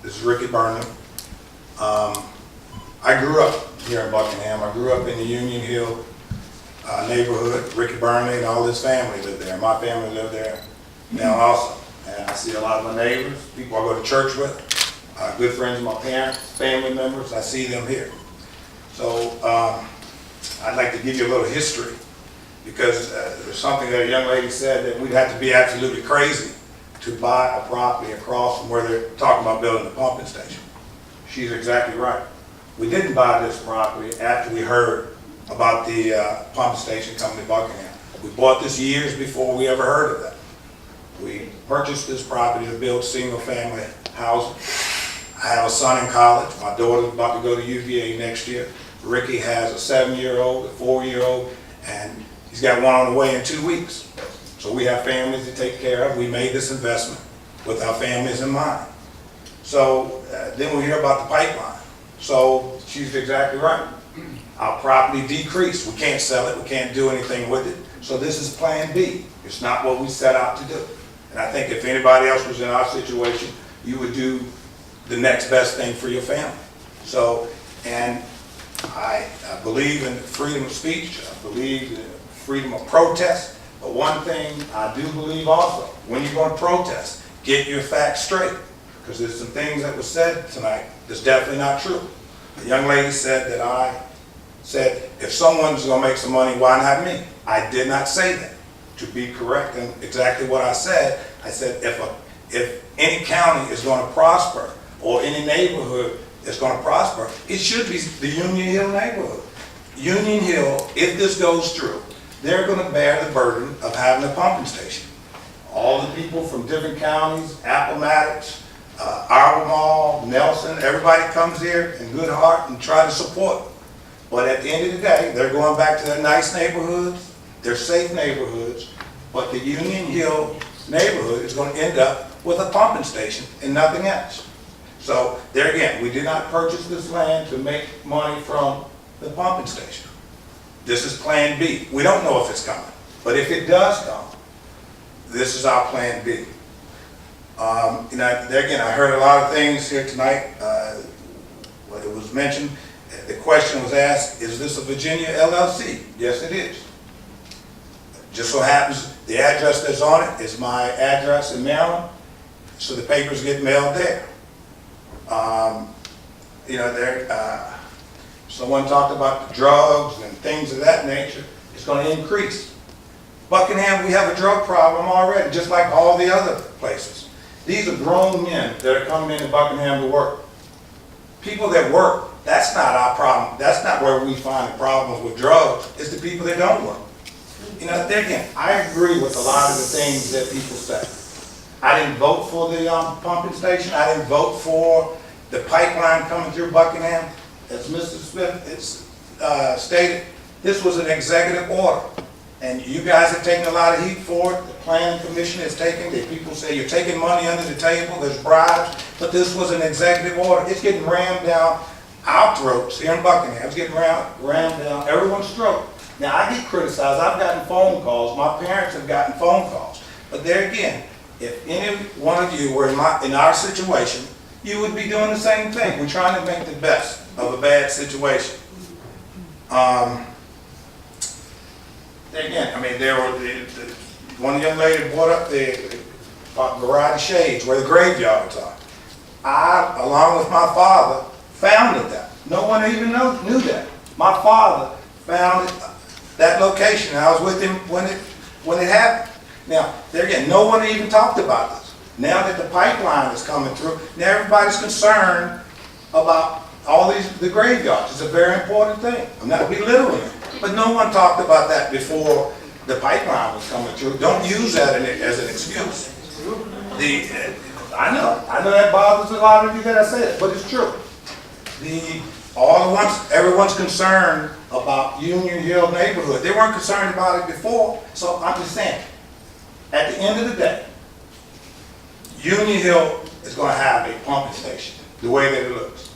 This is Ricky Burnham. I grew up here in Buckingham. I grew up in the Union Hill neighborhood. Ricky Burnham and all his family lived there. My family lived there now also. And I see a lot of my neighbors, people I go to church with, good friends of my parents, family members. I see them here. So I'd like to give you a little history because there's something that a young lady said that we'd have to be absolutely crazy to buy a property across from where they're talking about building a pumping station. She's exactly right. We didn't buy this property after we heard about the pumping station coming to Buckingham. We bought this years before we ever heard of that. We purchased this property to build single-family housing. I have a son in college. My daughter's about to go to UVA next year. Ricky has a 7-year-old, a 4-year-old, and he's got one on the way in 2 weeks. So we have families to take care of. We made this investment with our families in mind. So then we hear about the pipeline. So she's exactly right. Our property decreased. We can't sell it. We can't do anything with it. So this is plan B. It's not what we set out to do. And I think if anybody else was in our situation, you would do the next best thing for your family. So, and I believe in freedom of speech. I believe in freedom of protest. But one thing I do believe also, when you're going to protest, get your facts straight. Because there's some things that were said tonight that's definitely not true. A young lady said that I said, if someone's going to make some money, why not me? I did not say that. To be correct and exactly what I said if any county is going to prosper or any neighborhood is going to prosper, it should be the Union Hill neighborhood. Union Hill, if this goes through, they're going to bear the burden of having a pumping station. All the people from different counties, Appomattox, Albemarle, Nelson, everybody comes here in good heart and try to support them. But at the end of the day, they're going back to their nice neighborhoods, their safe neighborhoods, but the Union Hill neighborhood is going to end up with a pumping station and nothing else. So there again, we did not purchase this land to make money from the pumping station. This is plan B. We don't know if it's coming, but if it does come, this is our plan B. There again, I heard a lot of things here tonight. What it was mentioned, the question was asked, is this a Virginia LLC? Yes, it is. Just so happens the address that's on it is my address in Maryland, so the papers get mailed there. Someone talked about the drugs and things of that nature. It's going to increase. Buckingham, we have a drug problem already, just like all the other places. These are grown men that are coming into Buckingham to work. People that work, that's not our problem. That's not where we find the problems with drugs. It's the people that don't work. There again, I agree with a lot of the things that people say. I didn't vote for the pumping station. I didn't vote for the pipeline coming through Buckingham. As Mr. Smith stated, this was an executive order. And you guys have taken a lot of heat for it. The planning commission has taken it. People say you're taking money under the table, there's bribes, but this was an executive order. It's getting rammed down our throats here in Buckingham. It's getting rammed down everyone's throat. Now, I get criticized. I've gotten phone calls. My parents have gotten phone calls. But there again, if any one of you were in our situation, you would be doing the same thing. We're trying to make the best of a bad situation. Again, one young lady brought up the variety shades where the graveyards are. I, along with my father, founded that. No one even knew that. My father founded that location. I was with him when it happened. Now, there again, no one even talked about this. Now that the pipeline is coming through, now everybody's concerned about all the graveyards. It's a very important thing. I'm not belittling it. But no one talked about that before the pipeline was coming through. Don't use that as an excuse. I know that bothers a lot of you that I say it, but it's true. Everyone's concerned about Union Hill neighborhood. They weren't concerned about it before, so I'm just saying, at the end of the day, Union Hill is going to have a pumping station, the way that it looks.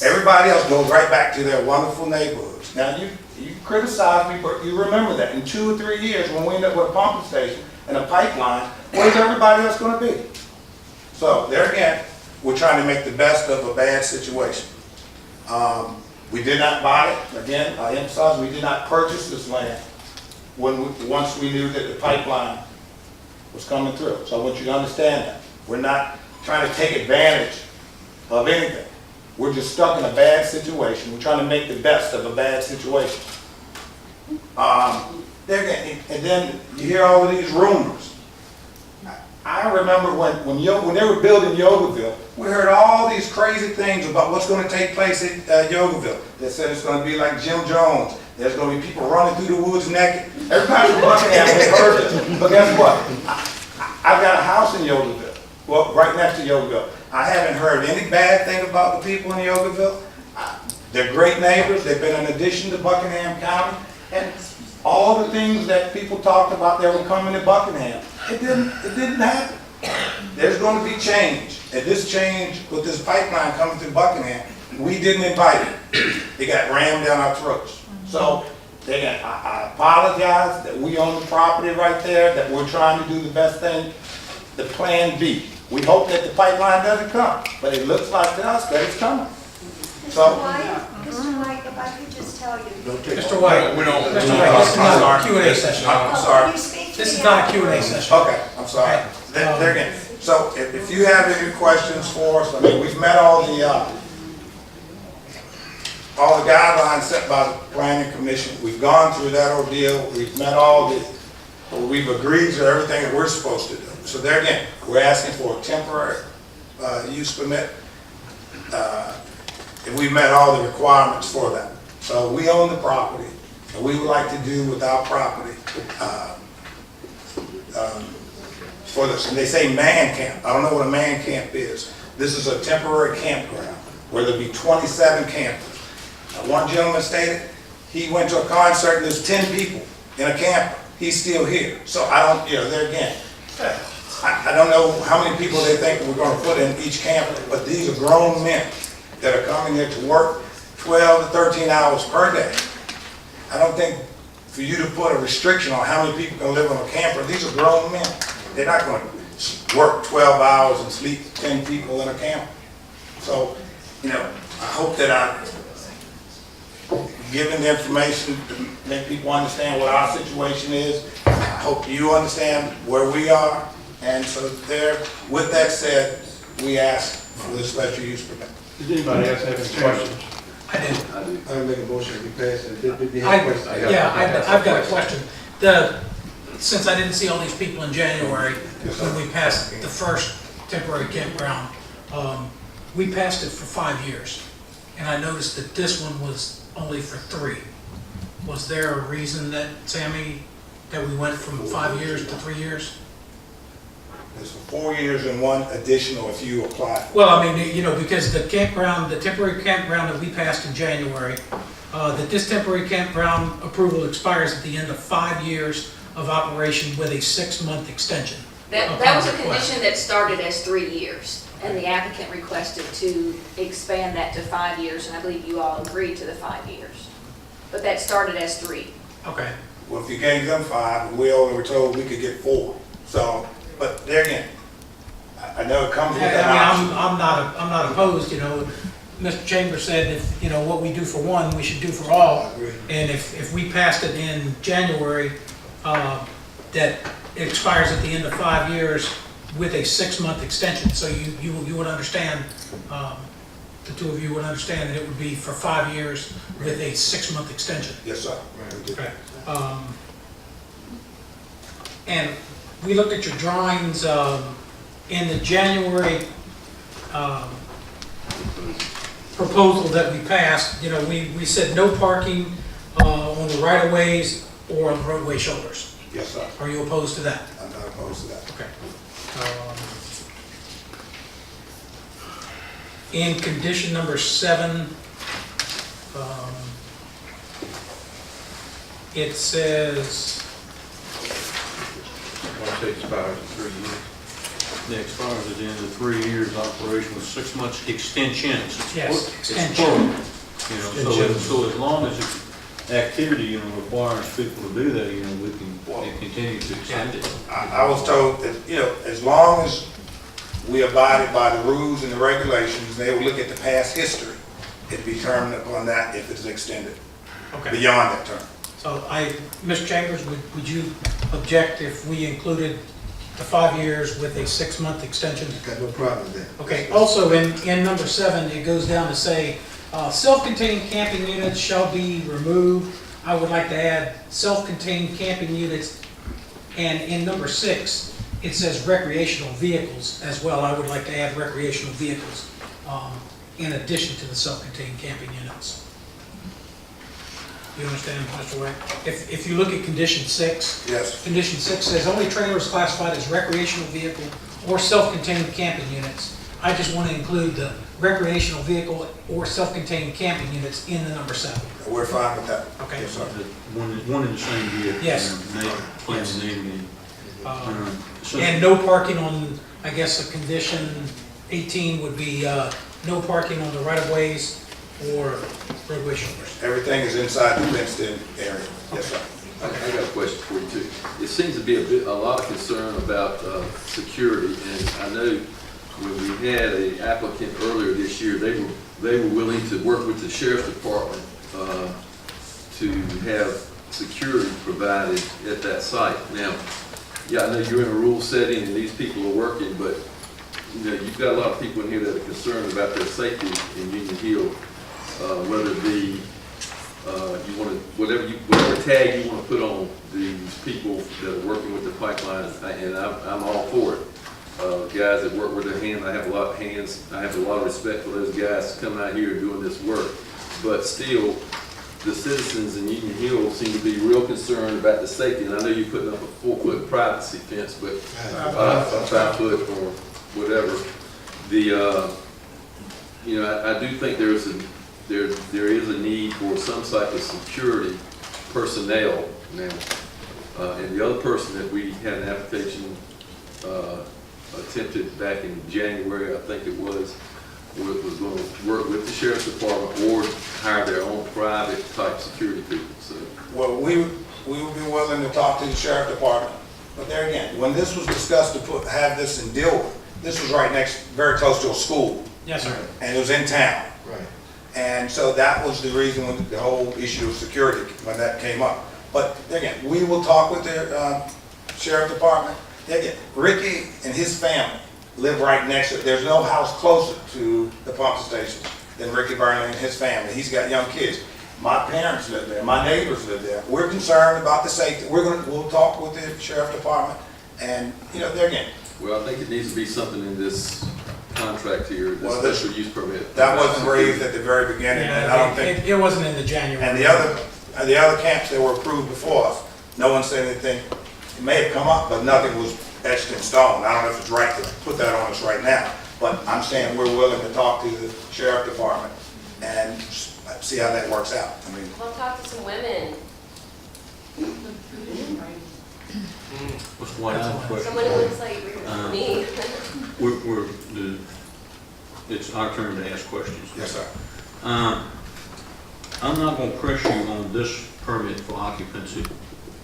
Everybody else goes right back to their wonderful neighborhoods. Now, you criticize me, but you remember that in 2 or 3 years, when we end up with a pumping station and a pipeline, where's everybody else going to be? So, there again, we're trying to make the best of a bad situation. We did not buy it. Again, I emphasize, we did not purchase this land once we knew that the pipeline was coming through. So I want you to understand that. We're not trying to take advantage of anything. We're just stuck in a bad situation. We're trying to make the best of a bad situation. And then you hear all of these rumors. I remember when they were building Yogaville, we heard all these crazy things about what's going to take place at Yogaville. They said it's going to be like Jim Jones. There's going to be people running through the woods naked. Everybody from Buckingham has heard this. But guess what? I've got a house in Yogaville, well, right next to Yogaville. I haven't heard any bad thing about the people in Yogaville. They're great neighbors. They've been an addition to Buckingham County. And all the things that people talked about that were coming to Buckingham, it didn't happen. There's going to be change. And this change with this pipeline coming through Buckingham, we didn't invite it. It got rammed down our throats. So again, I apologize that we own the property right there, that we're trying to do the best thing, the plan B. We hope that the pipeline doesn't come, but it looks like to us that it's coming. Mr. White, if I could just tell you. Mr. White, We don't. Mr. White, this is not a Q&A session. I'm sorry. Will you speak to This is the not a applicant? Q&A session. Okay, I'm sorry. There again. So if you have any questions for us, I mean, we've met all the guidelines set by the planning commission. We've gone through that ordeal. We've met we've agreed to everything that we're supposed to do. So there again, we're asking for a temporary use permit. And we've met all the requirements for that. So we own the property, and we would like to do with our property for this. And they say man camp. I don't know what a man camp is. This is a temporary campground where there'll be 27 campers. One gentleman stated he went to a concert and there's 10 people in a camper. He's still here. So I don't, there again, I don't know how many people they think we're going to put in each camper, but these are grown men that are coming here to work 12 to 13 hours per day. I don't think for you to put a restriction on how many people can live on a camper, these are grown men. They're not going to work 12 hours and sleep 10 people in a camper. So, I hope that I've given the information to make people understand what our situation is. I hope you understand where we are. And so with that said, we ask for this special use permit. Does anybody else have any questions? I did. I make a motion to pass it. I've got a question. Since I didn't see all these people in January, when we passed the first temporary campground, we passed it for 5 years. And I noticed that this one was only for 3. Was there a reason that, Sammy, that we went from 5 years to 3 years? It's for 4 years and 1 additional if you apply. Well, I mean, because the temporary campground that we passed in January, that this temporary campground approval expires at the end of 5 years of operation with a 6-month extension. That was a condition that started as 3 years, and the applicant requested to expand that to 5 years, and I believe you all agreed to the 5 years. But that started as 3. Okay. Well, if you gave them 5, and we only were told we could get 4. So, but there again, I know it comes with an option. I'm not opposed, Mr. Chambers said if, what we do for one, we should do for all. And if we passed it in January, that it expires at the end of 5 years with a 6-month extension. So you would understand, the two of you would understand that it would be for 5 years with a 6-month extension. Yes, sir. Okay. And we looked at your drawings in the January proposal that we passed. We said no parking on the right-of-ways or on the roadway shoulders. Yes, sir. Are you opposed to that? I'm not opposed to that. Okay. In condition number 7, it says, Once it expires in 3 years. It expires at the end of 3 years operation with 6 months extensions. Yes, It's extension. plural. So as long as it's activity, requires people to do that, we can continue to extend it. I was told that, as long as we abided by the rules and the regulations. They will look at the past history and determine upon that if it's extended Okay. beyond that term. So Mr. Chambers, would you object if we included the 5 years with a 6-month extension? Got no problem with that. Okay, also in number 7, it goes down to say, self-contained camping units shall be removed. I would like to add self-contained camping units, and in number 6, it says recreational vehicles as well. I would like to add recreational vehicles in addition to the self-contained camping units. You understand, Mr. White? If you look at condition 6, Yes. condition 6 says only trailers classified as recreational vehicle or self-contained camping units. I just want to include the recreational vehicle or self-contained camping units in the number 7. We're fine with that. Okay. Yes, sir. One in the same vehicle. Yes. Plain name. So- And no parking on, I guess, a condition 18 would be no parking on the right-of-ways or roadway shoulders. Everything is inside the fenced-in area. Yes, sir. I got a question for you too. It seems to be a lot of concern about security, and I know when we had an applicant earlier this year, they were willing to work with the sheriff's department to have security provided at that site. Now, yeah, I know you're in a rural setting and these people are working, but you know, you've got a lot of people in here that are concerned about their safety in Union Hill, whether it be you want to, whatever tag you want to put on these people that are working with the pipeline, and I'm all for it. Guys that work with their hands, I have a lot of hands. I have a lot of respect for those guys coming out here and doing this work. But still, the citizens in Union Hill seem to be real concerned about the safety. And I know you're putting up a 4-foot privacy fence, but 5 foot or whatever. You know, I do think there is a need for some type of security personnel now. And the other person that we had an application attempted back in January, I think it was going to work with the sheriff's department or hire their own private type security people. So, Well, we would be willing to talk to the sheriff department. But there again, when this was discussed to have this in deal with, this was right next, very close to a school, Yes, sir. and it was in town. Right. And so that was the reason when the whole issue of security, when that came up. But again, we will talk with the sheriff department. Again, Ricky and his family live right next to it. There's no house closer to the pump station than Ricky Burnley and his family. He's got young kids. My parents live there. My neighbors live there. We're concerned about the safety. We'll talk with the sheriff department. And, you know, there again, well, I think it needs to be something in this contract here, this Well, special use permit. that wasn't raised at the very beginning, and I don't think. It wasn't in the January. And the other camps that were approved before us, no one said anything. It may have come up, but nothing was etched in stone. I don't know if it's right to put that on us right now, but I'm saying we're willing to talk to the sheriff department and see how that works out. I mean, Well, talk to some women, What's the white question? someone who looks like me. It's our turn to ask questions. yes, sir. I'm not gonna press you on this permit for occupancy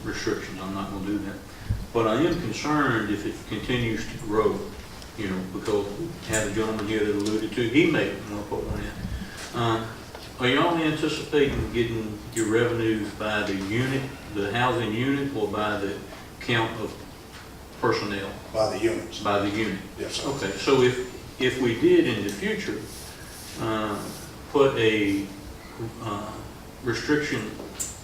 restrictions, I'm not gonna do that. But I am concerned if it continues to grow, you know, because we had a gentleman here that alluded to, he may want to put one in. Are y'all anticipating getting your revenues by the unit, the housing unit, or by the count of personnel? By the units. By the unit? Yes, sir. Okay, so if we did in the future, put a restriction,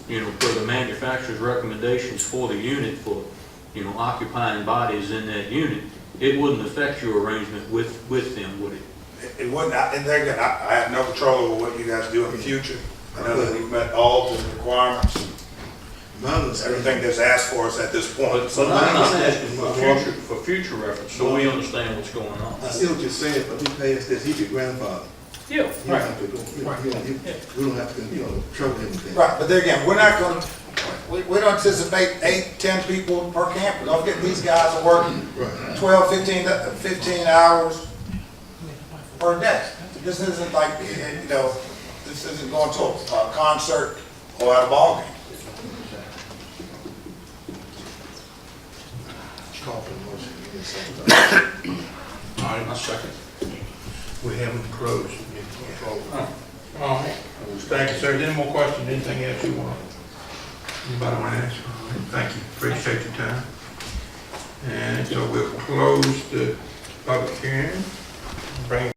you know, for the manufacturer's recommendations for the unit for, you know, occupying bodies in that unit, it wouldn't affect your arrangement with them, would it? It wouldn't, and there again, I have no control over what you guys do in the future. I know that we've met all the requirements, My understanding, everything that's asked for us at this point. But I'm asking for future reference, so we understand what's going on. I see what you're saying, but he pays this, he be grandfather. Yeah, You don't have to go, we don't have to, you know, trouble him with that. Right, but there again, we're not gonna, we don't anticipate 8, 10 people per camper. Don't forget, these guys are working Right. 12, 15 hours per day. This isn't like, you know, this isn't going to a concert or at a ball game. Call for the motion. Give me a second. All right, I second. we haven't closed. All right, thank you, sir. Any more questions, anything else you want? Anybody want to ask? All right, thank you, appreciate your time. And so we'll close the public hearing, bring